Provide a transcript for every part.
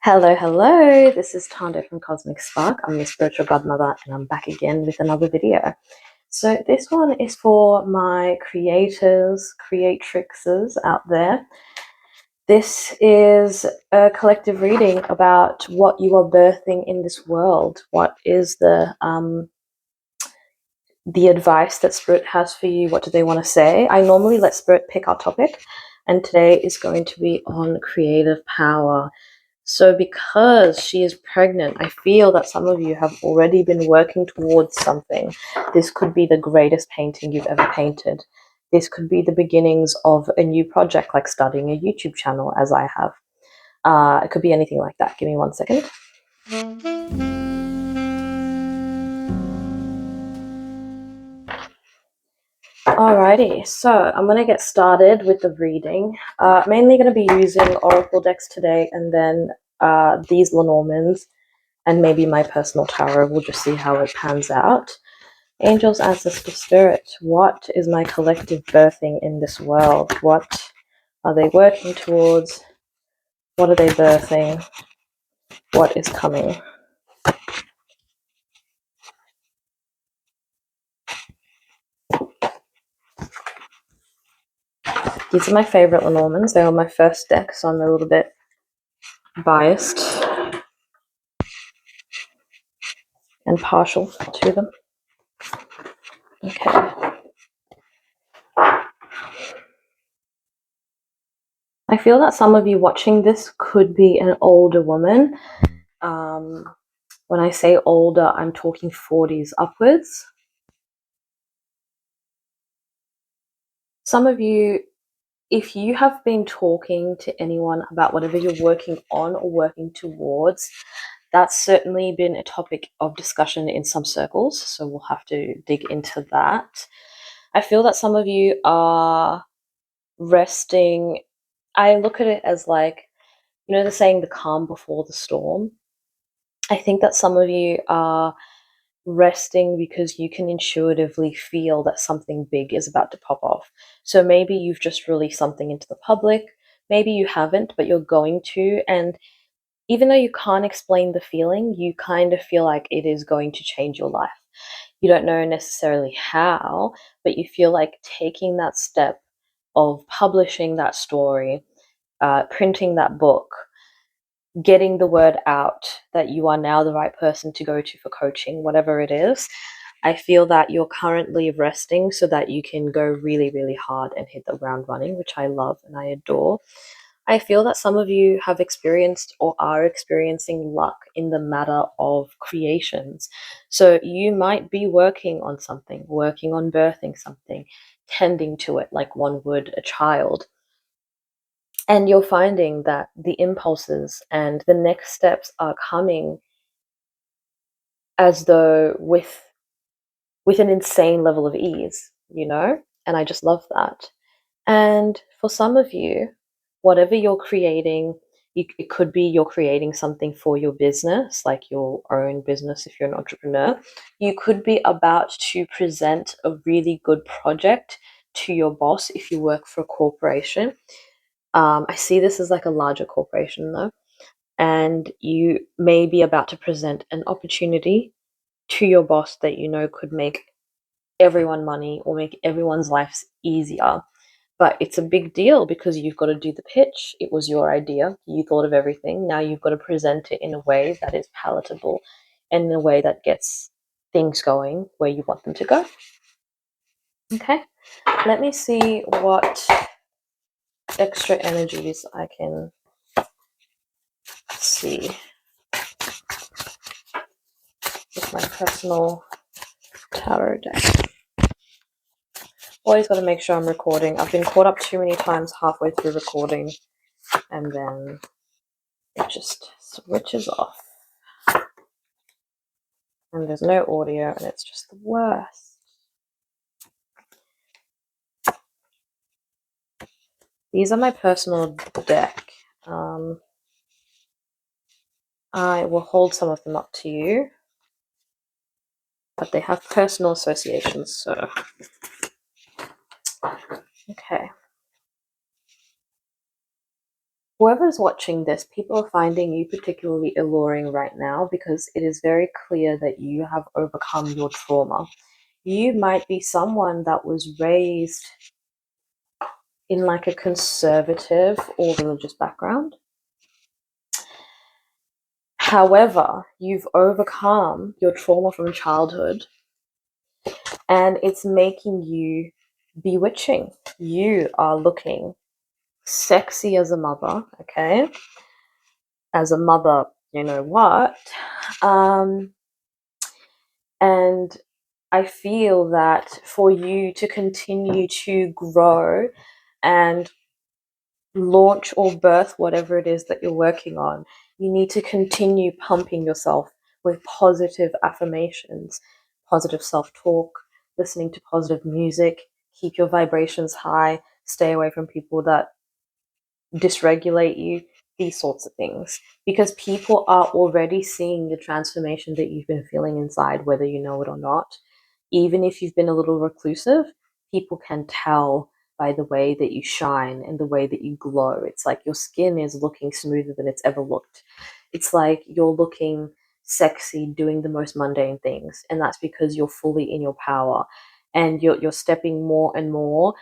Hello, hello. This is Tando from Cosmic Spark. I'm your spiritual godmother, and I'm back again with another video. So this one is for my creators, creatrixes out there. This is a collective reading about what you are birthing in this world. What is the advice that Spirit has for you? What do they want to say? I normally let Spirit pick our topic, and today is going to be on creative power. So because she is pregnant, I feel that some of you have already been working towards something. This could be the greatest painting you've ever painted. This could be the beginnings of a new project, like starting a YouTube channel, as I have. It could be anything like that. Give me 1 second. Alrighty, so I'm going to get started with the reading. Mainly going to be using Oracle decks today, and then these Lenormands, and maybe my personal tarot. We'll just see how it pans out. Angels, ancestor, spirit, what is my collective birthing in this world? What are they working towards? What are they birthing? What is coming? These are my favorite Lenormands. They were my first deck, so I'm a little bit biased and partial to them. Okay. I feel that some of you watching this could be an older woman. When I say older, I'm talking 40s upwards. Some of you, if you have been talking to anyone about whatever you're working on or working towards, that's certainly been a topic of discussion in some circles, so we'll have to dig into that. I feel that some of you are resting. I look at it as like, you know, the saying, the calm before the storm. I think that some of you are resting because you can intuitively feel that something big is about to pop off. So maybe you've just released something into the public, maybe you haven't, but you're going to, and even though you can't explain the feeling, you kind of feel like it is going to change your life. You don't know necessarily how, but you feel like taking that step of publishing that story, printing that book, getting the word out that you are now the right person to go to for coaching, whatever it is. I feel that you're currently resting so that you can go really, really hard and hit the ground running, which I love and I adore. I feel that some of you have experienced or are experiencing luck in the matter of creations. So you might be working on something, working on birthing something, tending to it like one would a child. And you're finding that the impulses and the next steps are coming as though with an insane level of ease, you know? And I just love that. And for some of you, whatever you're creating, it could be you're creating something for your business, like your own business if you're an entrepreneur. You could be about to present a really good project to your boss if you work for a corporation. I see this as like a larger corporation though. And you may be about to present an opportunity to your boss that you know could make everyone money or make everyone's lives easier. But it's a big deal because you've got to do the pitch. It was your idea. You thought of everything. Now you've got to present it in a way that is palatable and in a way that gets things going where you want them to go. Okay, let me see what extra energies I can see with my personal tarot deck. Always got to make sure I'm recording. I've been caught up too many times halfway through recording and then it just switches off. And there's no audio and it's just the worst. These are my personal deck. I will hold some of them up to you, but they have personal associations, so. Okay. whoever's watching this, people are finding you particularly alluring right now because it is very clear that you have overcome your trauma. You might be someone that was raised in like a conservative or religious background. However, you've overcome your trauma from childhood and it's making you bewitching. You are looking sexy as a mother, okay? As a mother, you know what? Um, and I feel that for you to continue to grow and launch or birth whatever it is that you're working on, you need to continue pumping yourself with positive affirmations, positive self talk, listening to positive music, keep your vibrations high, stay away from people that dysregulate you, these sorts of things. Because people are already seeing the transformation that you've been feeling inside, whether you know it or not. Even if you've been a little reclusive, people can tell by the way that you shine and the way that you glow. It's like your skin is looking smoother than it's ever looked. It's like you're looking sexy doing the most mundane things. And that's because you're fully in your power and you're stepping more and more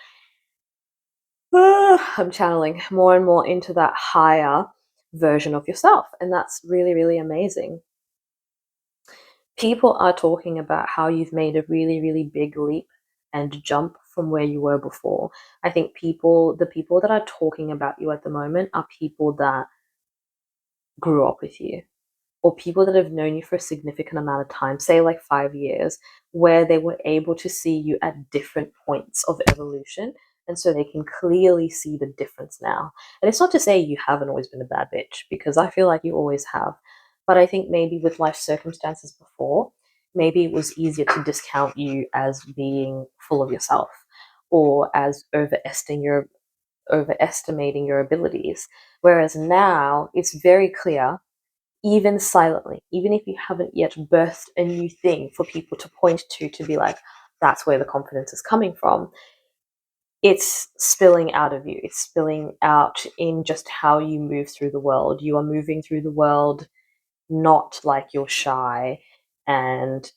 I'm channeling more and more into that higher version of yourself. And that's really, really amazing. People are talking about how you've made a really, really big leap and jump from where you were before. I think the people that are talking about you at the moment are people that grew up with you or people that have known you for a significant amount of time, say like 5 years, where they were able to see you at different points of evolution. And so they can clearly see the difference now. And it's not to say you haven't always been a bad bitch, because I feel like you always have. But I think maybe with life circumstances before, maybe it was easier to discount you as being full of yourself or as overestimating your abilities. Whereas now it's very clear, even silently, even if you haven't yet birthed a new thing for people to point to be like, that's where the confidence is coming from. It's spilling out of you. It's spilling out in just how you move through the world. You are moving through the world not like you're shy and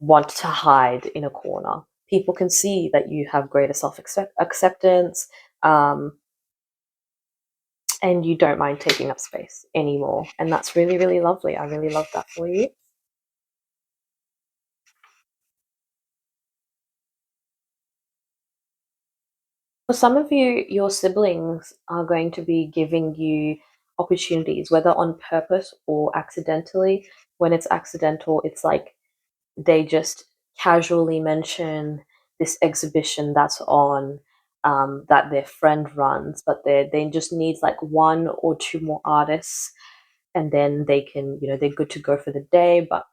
want to hide in a corner. People can see that you have greater self acceptance, and you don't mind taking up space anymore. And that's really, really lovely. I really love that for you. For some of you, your siblings are going to be giving you opportunities, whether on purpose or accidentally. When it's accidental, it's like they just casually mention this exhibition that's on, that their friend runs, but they just need like one or two more artists, and then they can, they're good to go for the day. But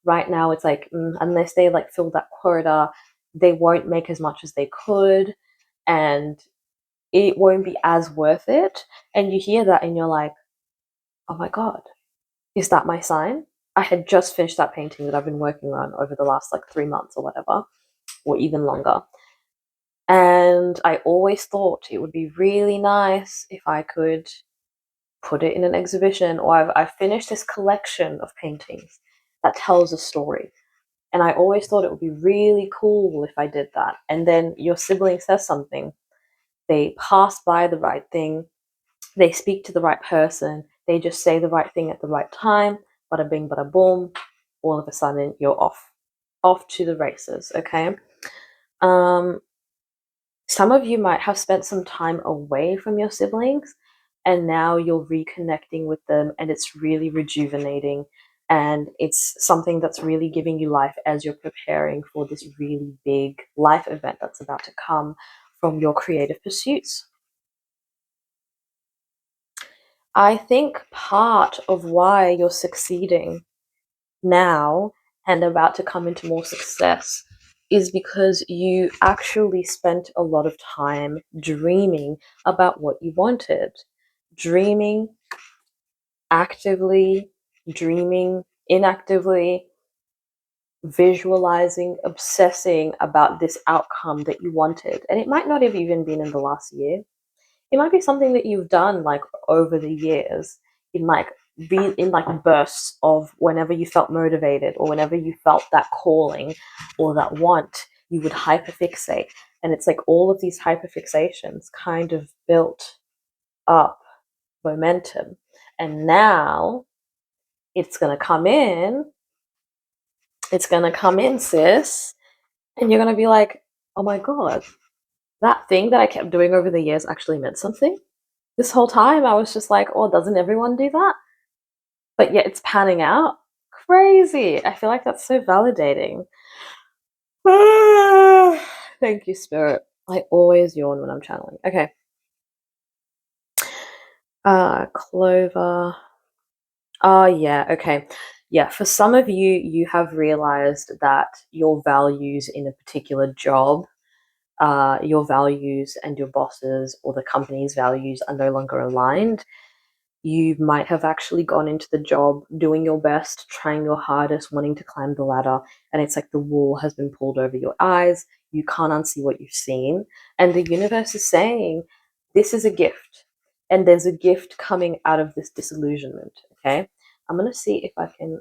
right now, it's like unless they like fill that quota, they won't make as much as they could, and it won't be as worth it. And you hear that and you're like, oh my God, is that my sign? I had just finished that painting that I've been working on over the last like 3 months or whatever, or even longer. And I always thought it would be really nice if I could put it in an exhibition, or I've finished this collection of paintings that tells a story. And I always thought it would be really cool if I did that. And then your sibling says something, they pass by the right thing, they speak to the right person, they just say the right thing at the right time, bada bing, bada boom, all of a sudden you're off to the races, okay? Um, some of you might have spent some time away from your siblings and now you're reconnecting with them and it's really rejuvenating and it's something that's really giving you life as you're preparing for this really big life event that's about to come from your creative pursuits. I think part of why you're succeeding now and about to come into more success is because you actually spent a lot of time dreaming about what you wanted. Dreaming actively, dreaming inactively, visualizing, obsessing about this outcome that you wanted. And it might not have even been in the last year. It might be something that you've done like over the years in like in like bursts of whenever you felt motivated or whenever you felt that calling or that want, you would hyperfixate. And it's like all of these hyperfixations kind of built up momentum. And now it's going to come in. It's going to come in, sis. And you're going to be like, oh my God, that thing that I kept doing over the years actually meant something. This whole time I was just like, oh, doesn't everyone do that? But yet it's panning out. Crazy. I feel like that's so validating. Thank you, Spirit. I always yawn when I'm channeling. Okay. Clover. Oh, yeah. Okay. Yeah. For some of you, you have realized that your values in a particular job, your values and your bosses or the company's values are no longer aligned. You might have actually gone into the job doing your best, trying your hardest, wanting to climb the ladder, and it's like the wool has been pulled over your eyes. You can't unsee what you've seen. And the universe is saying, this is a gift. And there's a gift coming out of this disillusionment. Okay. I'm going to see if I can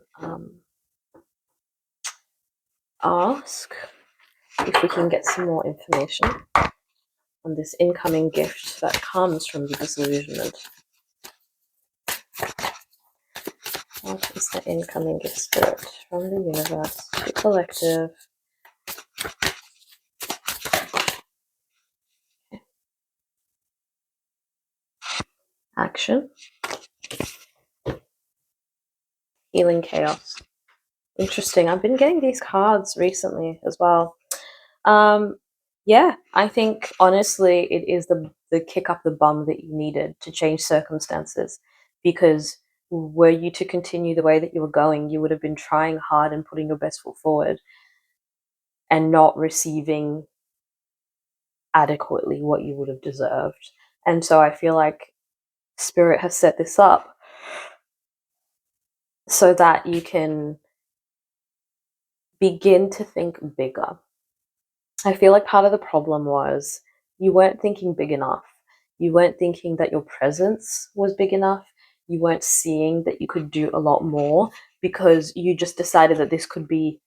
ask if we can get some more information on this incoming gift that comes from the disillusionment. What is the incoming gift, Spirit, from the universe to collective? Action. Healing chaos. Interesting. I've been getting these cards recently as well. Yeah, I think honestly it is the kick up the bum that you needed to change circumstances, because were you to continue the way that you were going, you would have been trying hard and putting your best foot forward and not receiving adequately what you would have deserved. And so I feel like Spirit has set this up so that you can begin to think bigger. I feel like part of the problem was you weren't thinking big enough. You weren't thinking that your presence was big enough. You weren't seeing that you could do a lot more because you just decided that this could be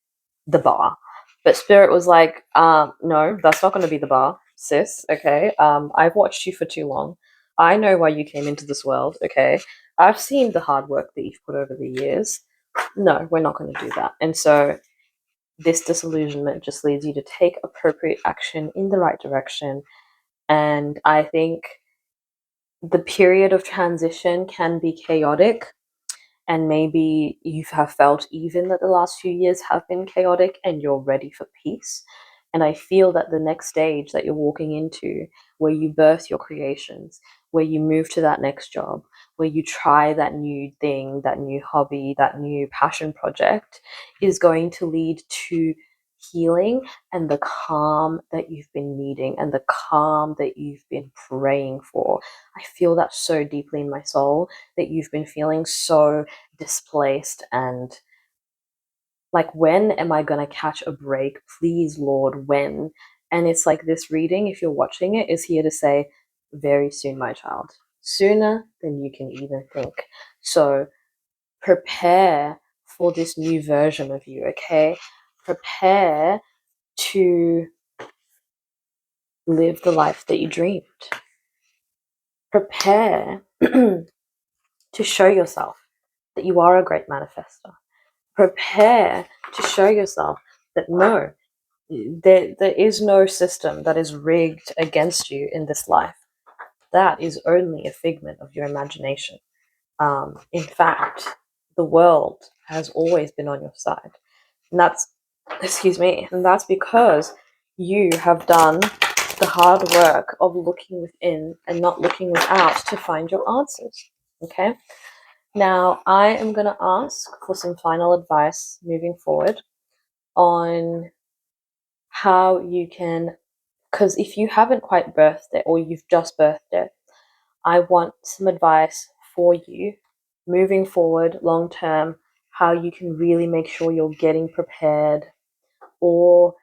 the bar. But Spirit was like, no, that's not going to be the bar, sis. Okay. I've watched you for too long. I know why you came into this world. Okay. I've seen the hard work that you've put over the years. No, we're not going to do that. And so this disillusionment just leads you to take appropriate action in the right direction. And I think the period of transition can be chaotic, and maybe you have felt even that the last few years have been chaotic and you're ready for peace. And I feel that the next stage that you're walking into, where you birth your creations, where you move to that next job, where you try that new thing, that new hobby, that new passion project, is going to lead to healing and the calm that you've been needing and the calm that you've been praying for. I feel that so deeply in my soul, that you've been feeling so displaced and like, when am I going to catch a break? Please, Lord, when? And it's like this reading, if you're watching it, is here to say, very soon, my child, sooner than you can even think. So prepare for this new version of you, okay? Prepare to live the life that you dreamed. Prepare to show yourself that you are a great manifester. Prepare to show yourself that no, there is no system that is rigged against you in this life. That is only a figment of your imagination. In fact, the world has always been on your side. And that's, excuse me, and that's because you have done the hard work of looking within and not looking without to find your answers. Okay? Now, I am going to ask for some final advice moving forward on how you can, because if you haven't quite birthed it or you've just birthed it, I want some advice for you moving forward long term, how you can really make sure you're getting prepared, or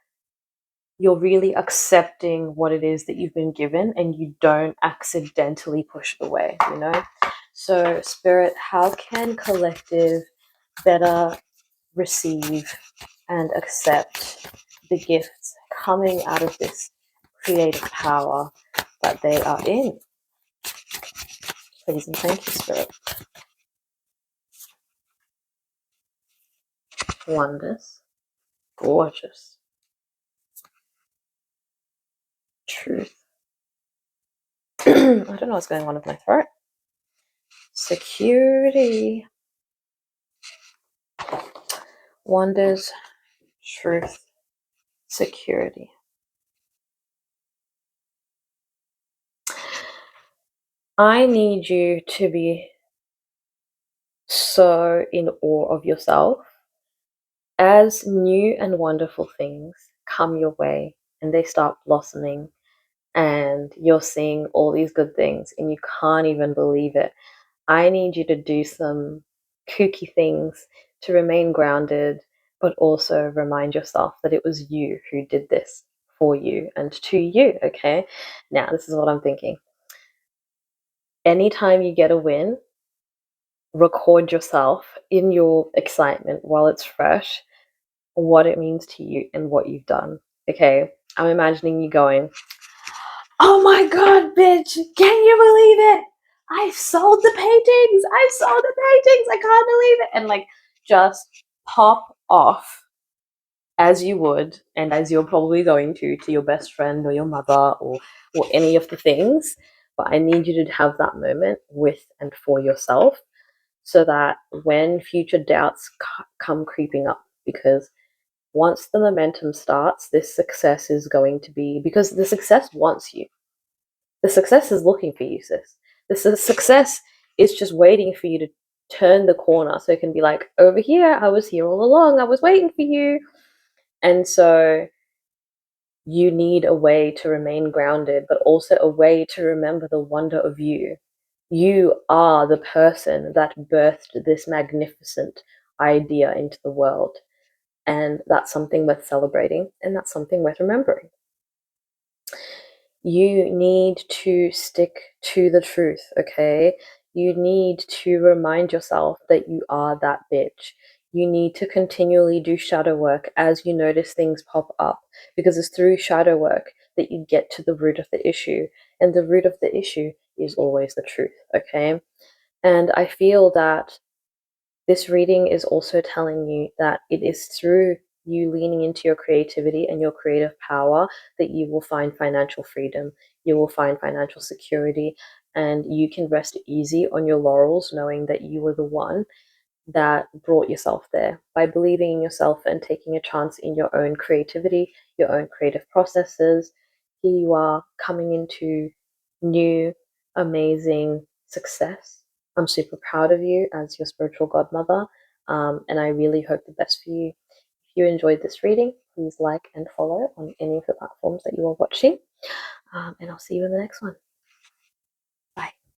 you're really accepting what it is that you've been given and you don't accidentally push it away, you know? So, Spirit, how can collective better receive and accept the gifts coming out of this creative power that they are in? Please and thank you, Spirit. Wonders. Gorgeous. Truth. I don't know what's going on with my throat. Security. Wonders. Truth. Security. I need you to be so in awe of yourself as new and wonderful things come your way and they start blossoming and you're seeing all these good things and you can't even believe it. I need you to do some kooky things to remain grounded, but also remind yourself that it was you who did this for you and to you, okay? Now, this is what I'm thinking. Anytime you get a win, record yourself in your excitement while it's fresh, what it means to you and what you've done. Okay, I'm imagining you going, "Oh my god, bitch, can you believe it? I sold the paintings! I sold the paintings! I can't believe it!" And like just pop off as you would and as you're probably going to your best friend or your mother or any of the things. But I need you to have that moment with and for yourself so that when future doubts come creeping up, because once the momentum starts, this success is going to be, because the success wants you. The success is looking for you, sis. The success is just waiting for you to turn the corner so it can be like, over here, I was here all along, I was waiting for you. And so you need a way to remain grounded, but also a way to remember the wonder of you. You are the person that birthed this magnificent idea into the world. And that's something worth celebrating, and that's something worth remembering. You need to stick to the truth, okay? You need to remind yourself that you are that bitch. You need to continually do shadow work as you notice things pop up, because it's through shadow work that you get to the root of the issue. And the root of the issue is always the truth, okay? And I feel that this reading is also telling you that it is through you leaning into your creativity and your creative power that you will find financial freedom, you will find financial security, and you can rest easy on your laurels knowing that you were the one that brought yourself there by believing in yourself and taking a chance in your own creativity, your own creative processes. Here you are coming into new, amazing success. I'm super proud of you as your spiritual godmother, and I really hope the best for you. If you enjoyed this reading, please like and follow on any of the platforms that you are watching, and I'll see you in the next one.